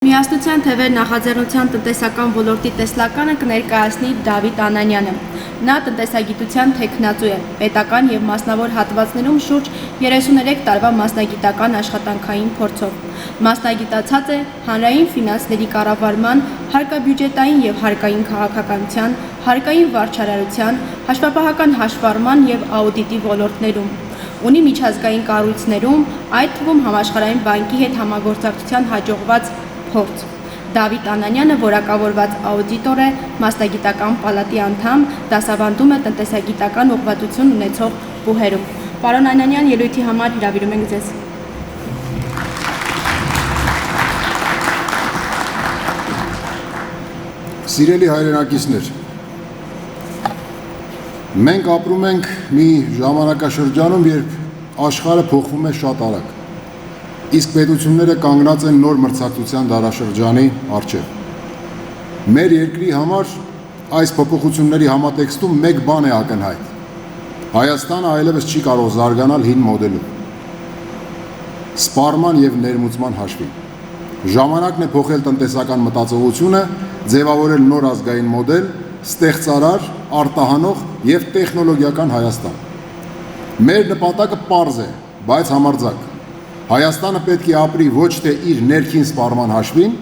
Միասնության թևեր նախաձեռնության տնտեսական ոլորտի տեսլականը կներկայացնի Դավիթ Անանյանը։ Նա տնտեսագիտության թեկնածու է, պետական և մասնավոր հատվածներում շուրջ 33 տարվա մասնագիտական աշխատանքային փորձով։ Մասնագիտացած է հանրային ֆինանսների կառավարման, հարկաբյուջետային և հարկային քաղաքականության, հարկային վարչարարության, հաշվապահական հաշվառման և աուդիտի ոլորտներում։ Ունի միջազգային կառույցներում, այդ թվում համաշխարհային բանկի հետ համագործակցության հաջողված փորձ։ Դավիթ Անանյանը որակավորված աուդիտոր է, մասնագիտական պալատի անդամ, դասավանդում է տնտեսագիտական ուղղվածություն ունեցող բուհերում։ Պարոն Անանյան, ելույթի համար հրավիրում ենք ձեզ։ Սիրելի հայրենակիցներ, մենք ապրում ենք մի ժամանակաշրջանում, երբ աշխարհը փոխվում է շատ արագ, իսկ պետությունները կանգնած են նոր մրցակցության դարաշրջանի առջև։ Մեր երկրի համար այս փոփոխությունների համատեքստում մեկ բան է ակնհայտ. Հայաստանը այլևս չի կարող զարգանալ հին մոդելով, սպառման և ներմուծման հաշվին։ Ժամանակն է փոխել տնտեսական մտածողությունը, ձևավորել նոր ազգային մոդել, ստեղծարար, արտահանող և տեխնոլոգիական Հայաստան։ Մեր նպատակը պարզ է, բայց համարձակ։ Հայաստանը պետք է ապրի ոչ թե իր ներքին սպառման հաշվին,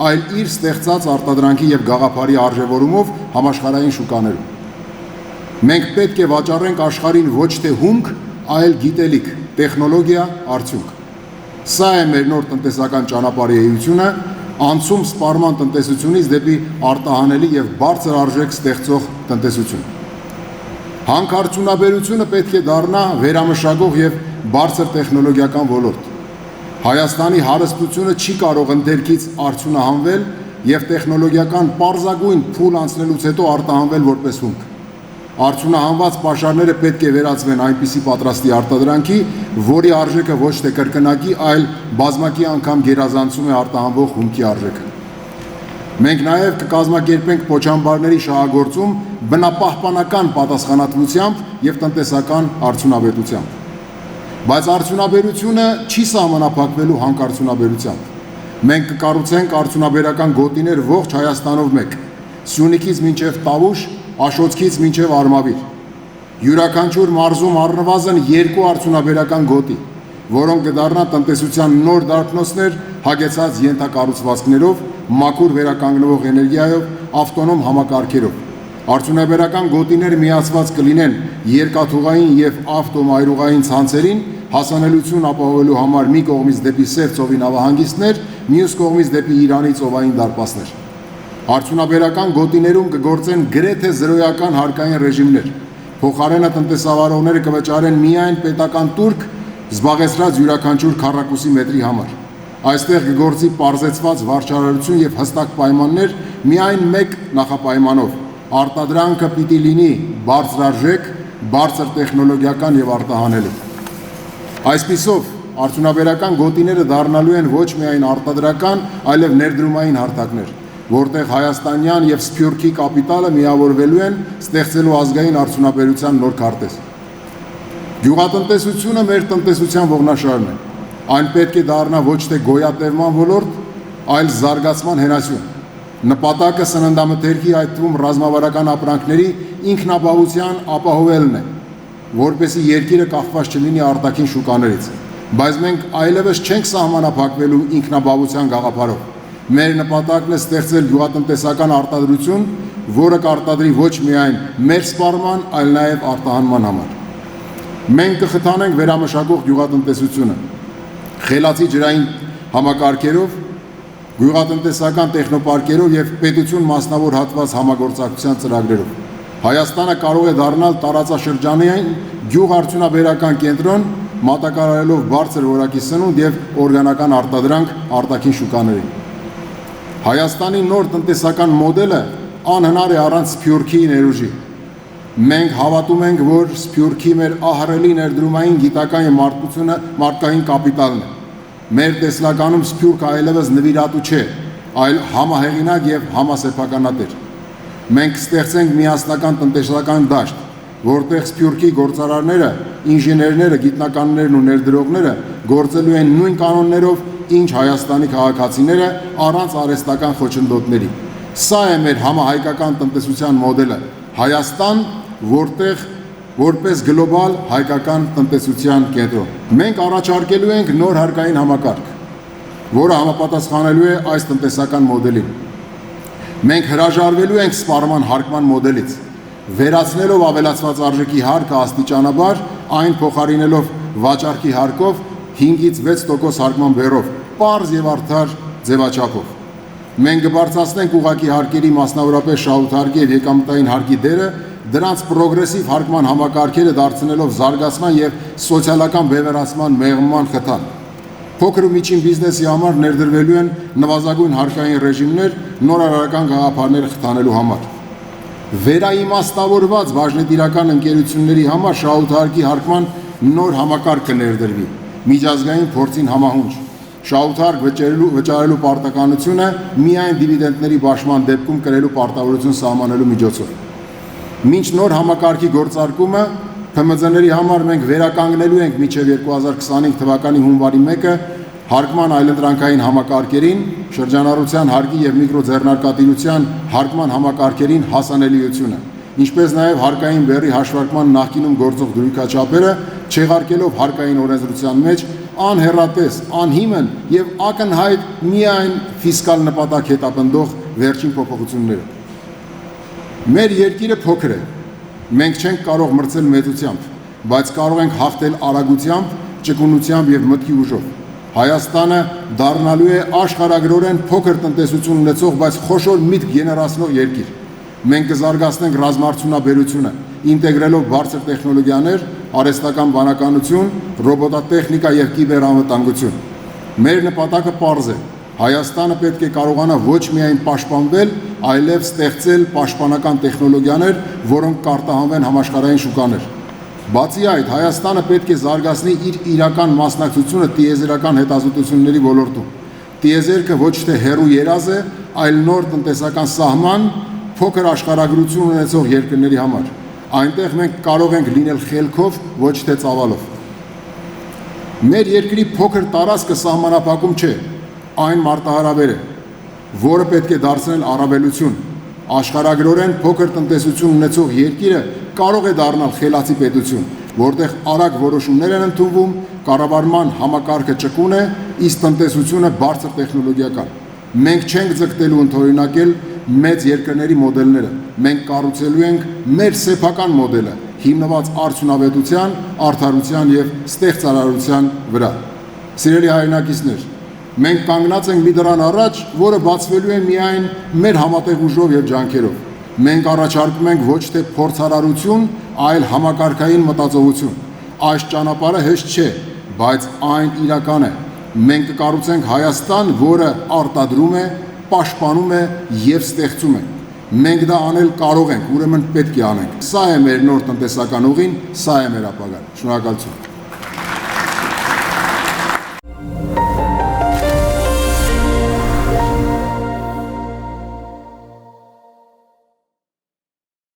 այլ իր ստեղծած արտադրանքի և գաղափարի արժևորումով համաշխարհային շուկաներում։ Մենք պետք է վաճառենք աշխարհին ոչ թե հումք, այլ գիտելիք, տեխնոլոգիա, արդյունք։ Սա է մեր նոր տնտեսական ճանապարհի էությունը, անցում սպառման տնտեսությունից դեպի արտահանելի և բարձր արժեք ստեղծող տնտեսություն։ Հանքարդյունաբերությունը պետք է դառնա վերամշակող և բարձր տեխնոլոգիական ոլորտ։ Հայաստանի հարստությունը չի կարող ընդերքից արդյունահանվել և տեխնոլոգիական պարզագույն փուլ անցնելուց հետո արտահանվել որպես հումք։ Արդյունահանված պաշարները պետք է վերածվեն այնպիսի պատրաստի արտադրանքի, որի արժեքը ոչ թե կրկնակի, այլ բազմակի անգամ գերազանցում է արտահանվող հումքի արժեքը։ Մենք նաև կկազմակերպենք պոչամբարների շահագործում բնապահպանական պատասխանատվությամբ և տնտեսական արդյունավետությամբ։ Բայց արդյունաբերությունը չի սահմանափակվելու հանքարդյունաբերությամբ։ Մենք կկառուցենք արդյունաբերական գոտիներ ողջ Հայաստանով մեկ, Սյունիքից մինչև Տավուշ, Աշոտցքից մինչև Արմավիր։ Յուրաքանչյուր մարզում առնվազն 2 արդյունաբերական գոտի, որոնք կդառնան տնտեսության նոր դարբնոցներ հագեցած ենթակառուցվածքներով, մաքուր վերականգնվող էներգիայով, ավտոնոմ համակարգերով։ Արդյունաբերական գոտիները միացված կլինեն երկաթուղային և ավտոմայրուղային ցանցերին, հասանելիություն ապահովելու համար մի կողմից դեպի Սև ծովի նավահանգիստներ, մյուս կողմից դեպի Իրանի ծովային դարպասներ։ Արդյունաբերական գոտիներում կգործեն գրեթե զրոյական հարկային ռեժիմներ։ Փոխարենը տնտեսավարողները կվճարեն միայն պետական տուրք զբաղեցրած յուրաքանչյուր քառակուսի մետրի համար։ Այստեղ կգործի պարզեցված վարչարարություն և հստակ պայմաններ միայն մեկ նախապայմանով. արտադրանքը պիտի լինի բարձրարժեք, բարձր տեխնոլոգիական և արտահանելի։ Այսպիսով, արդյունաբերական գոտիները դառնալու են ոչ միայն արտադրական, այլև ներդրումային հարթակներ, որտեղ հայաստանյան և սփյուռքի կապիտալը միավորվելու են ստեղծելու ազգային արդյունաբերության նոր քարտեզ։ Գյուղատնտեսությունը մեր տնտեսության ողնաշարն է։ Այն պետք է դառնա ոչ թե գոյատևման ոլորտ, այլ զարգացման հենասյուն։ Նպատակը սննդամթերքի, այդ թվում ռազմավարական ապրանքների ինքնաբավության ապահովելն է, որպեսզի երկիրը կախված չլինի արտաքին շուկաներից։ Բայց մենք այլևս չենք սահմանափակվելու ինքնաբավության գաղափարով։ Մեր նպատակն է ստեղծել գյուղատնտեսական արտադրություն, որը կարտադրի ոչ միայն մեր սպառման, այլ նաև արտահանման համար։ Մենք կխթանենք վերամշակող գյուղատնտեսությունը, խելացի ջրային համակարգերով, գյուղատնտեսական տեխնոպարկերով և պետություն մասնավոր հատված համագործակցության ծրագրերով։ Հայաստանը կարող է դառնալ տարածաշրջանային գյուղարդյունաբերական կենտրոն, մատակարարելով բարձր որակի սնունդ և օրգանական արտադրանք արտաքին շուկաներին։ Հայաստանի նոր տնտեսական մոդելը անհնար է առանց Սփյուռքի ներուժի։ Մենք հավատում ենք, որ Սփյուռքի մեր ահռելի ներդրումային գիտական և մարդկային կապիտալն է։ Մեր տեսլականում Սփյուռքը այլևս նվիրատու չէ, այլ համահեղինակ և համասեփականատեր։ Մենք կստեղծենք միասնական տնտեսական դաշտ, որտեղ Սփյուռքի գործարարները, ինժեներները, գիտնականներն ու ներդրողները գործելու են նույն կանոններով ինչ Հայաստանի քաղաքացիները առանց արհեստական խոչընդոտների։ Սա է մեր համահայկական տնտեսության մոդելը։ Հայաստան, որտեղ որպես գլոբալ հայկական տնտեսության կենտրոն։ Մենք առաջարկելու ենք նոր հարկային համակարգ, որը համապատասխանելու է այս տնտեսական մոդելին։ Մենք հրաժարվելու ենք սպառման հարկման մոդելից, վերացնելով ավելացված արժեքի հարկը աստիճանաբար, այն փոխարինելով վաճառքի հարկով 5-ից 6% հարկման բեռով, պարզ եւ արդար ձևաչափով։ Մենք կբարձրացնենք ուղղակի հարկերի, մասնավորապես շահութարկի եւ եկամտային հարկի դերը, դրանց պրոգրեսիվ հարկման համակարգերը դարձնելով զարգացման եւ սոցիալական բևեռացման մեղմման խթան։ Փոքր ու միջին բիզնեսի համար ներդրվելու են նվազագույն հարկային ռեժիմներ նորարարական գաղափարները խթանելու համար։ Վերաիմաստավորված բաժնետիրական ընկերությունների համար շահութարկի հարկման նոր համակարգ կներդրվի, միջազգային փորձին համահունչ։ Շահութարկ վճարելու պարտականությունը միայն դիվիդենդների բաշխման դեպքում կրելու պարտավորություն սահմանելու միջոցով։ Մինչ նոր համակարգի գործարկումը ՓՄԶ-ների համար մենք վերականգնելու ենք մինչև 2025 թվականի հունվարի 1-ը հարկման այլընտրանքային համակարգերին, շրջանառության հարկի եւ միկրոձեռնարկատիրության հարկման համակարգերին հասանելիությունը, ինչպես նաեւ հարկային բեռի հաշվարկման նախկինում գործող դրույքաչափերը չեղարկելով հարկային օրենսդրության մեջ անհեռատես, անհիմն եւ ակնհայտ միայն ֆիսկալ նպատակ հետապնդող վերջին փոփոխությունները։ Մեր երկիրը փոքր է, մենք չենք կարող մրցել մեծությամբ, բայց կարող ենք հաղթել արագությամբ, ճկունությամբ եւ մտքի ուժով։ Հայաստանը դառնալու է աշխարհագրորեն փոքր տնտեսություն ունեցող, բայց խոշոր միտք գեներացնող երկիր։ Մենք կզարգացնենք ռազմաարդյունաբերությունը, ինտեգրելով բարձր տեխնոլոգիաներ, արհեստական բանականություն, ռոբոտատեխնիկա եւ կիբերանվտանգություն։ Մեր նպատակը պարզ է։ Հայաստանը պետք է կարողանա ոչ միայն պաշտպանվել, այլև ստեղծել պաշտպանական տեխնոլոգիաներ, որոնք կարտահանվեն համաշխարհային շուկաներ։ Բացի այդ, Հայաստանը պետք է զարգացնի իր իրական մասնակցությունը տիեզերական հետազոտությունների ոլորտում։ Տիեզերքը ոչ թե հեռու երազ է, այլ նոր տնտեսական սահման, փոքր աշխարհագրություն ունեցող երկրների համար։ Այնտեղ մենք կարող ենք լինել խելքով, ոչ թե ծավալով։ Մեր երկրի փոքր տարածքը սահմանափակում չէ, այն մարտահրավեր է, որը պետք է դարձնել առավելություն։ Աշխարհագրորեն փոքր տնտեսություն ունեցող երկիրը կարող է դառնալ խելացի պետություն, որտեղ արագ որոշումներ են ընդունվում, կառավարման համակարգը ճկուն է, իսկ տնտեսությունը բարձր տեխնոլոգիական։ Մենք չենք ձգտելու ընդօրինակել մեծ երկրների մոդելները, մենք կառուցելու ենք մեր սեփական մոդելը, հիմնված արդյունավետության, արդարության եւ ստեղծարարության վրա։ Սիրելի հայրենակիցներ, մենք կանգնած ենք մի դրան առաջ, որը բացվելու է միայն մեր համատեղ ուժով եւ ջանքերով։ Մենք առաջարկում ենք ոչ թե փորձարարություն, այլ համակարգային մտածողություն։ Այս ճանապարհը հեշտ չէ, բայց այն իրական է։ Մենք կկառուցենք Հայաստան, որը արտադրում է, պաշտպանում է եւ ստեղծում է։ Մենք դա անել կարող ենք, ուրեմն պետք է անենք։ Սա է մեր նոր տնտեսական ուղին, սա է մեր ապագան։ Շնորհակալություն։